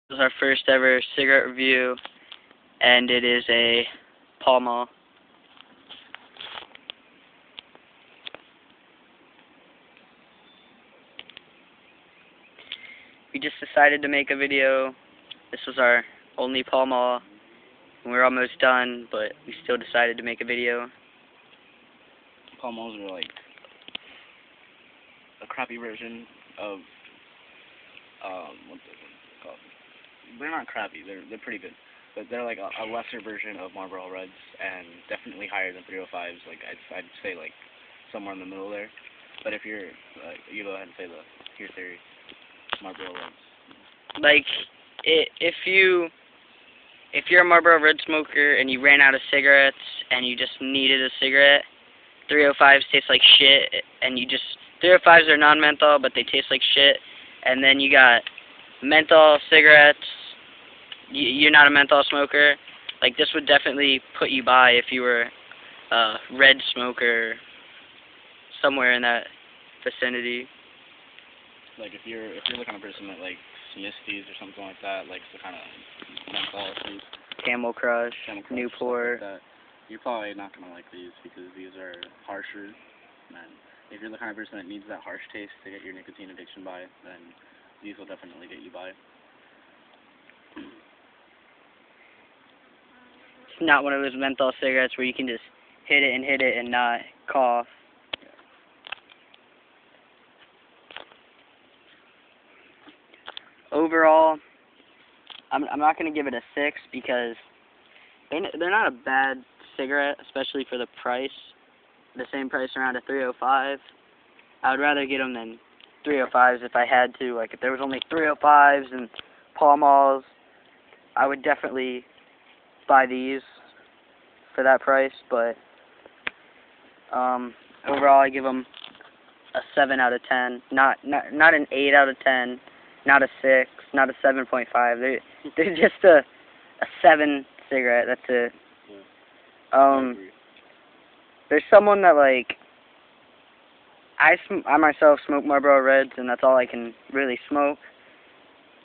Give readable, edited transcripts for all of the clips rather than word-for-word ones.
This is our first ever cigarette review, and it is a Pall Mall. We just decided to make a video. This was our only Pall Mall, and we're almost done, but we still decided to make a video. Pall Malls are like a crappy version of what's it called? They're not crappy. They're pretty good, but they're like a lesser version of Marlboro Reds, and definitely higher than 305s. Like I'd say like somewhere in the middle there. But if you're you go ahead and say your theory, Marlboro Reds. Like, if you're a Marlboro Red smoker and you ran out of cigarettes and you just needed a cigarette, 305s taste like shit, and 305s are non-menthol, but they taste like shit. And then you got menthol cigarettes. You're not a menthol smoker. Like, this would definitely put you by if you were a red smoker, somewhere in that vicinity. Like if you're the kind of person that likes Misties or something like that, likes the kind of menthol food, Camel Crush, Newport. Like that, you're probably not gonna like these because these are harsher. And if you're the kind of person that needs that harsh taste to get your nicotine addiction by, then these will definitely get you by. It's not one of those menthol cigarettes where you can just hit it and not cough. Overall, I'm not going to give it a 6 because they're not a bad cigarette, especially for the price. The same price around a 305. I would rather get them than 305s if I had to. Like, if there was only 305s and Pall Malls, I would definitely buy these for that price. But overall, I give them a 7 out of 10. Not an 8 out of 10. Not a 6, not a 7.5. They're just a 7 cigarette. That's it. Yeah. There's someone that, like, I myself smoke Marlboro Reds, and that's all I can really smoke.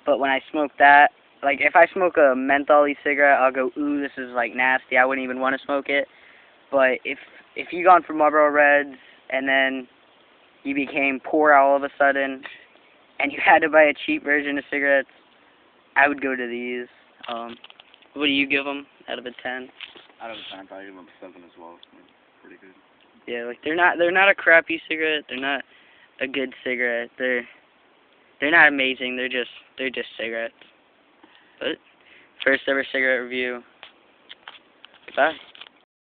But when I smoke that, like, if I smoke a menthol-y cigarette, I'll go, ooh, this is, like, nasty. I wouldn't even want to smoke it. But if you gone for Marlboro Reds, and then you became poor all of a sudden, and you had to buy a cheap version of cigarettes, I would go to these. What do you give them out of a 10? Out of a 10, I'd probably give them a 7 as well. Pretty good. Yeah, like they're not a crappy cigarette. They're not a good cigarette. They're not amazing. They're just cigarettes. But first ever cigarette review. Goodbye.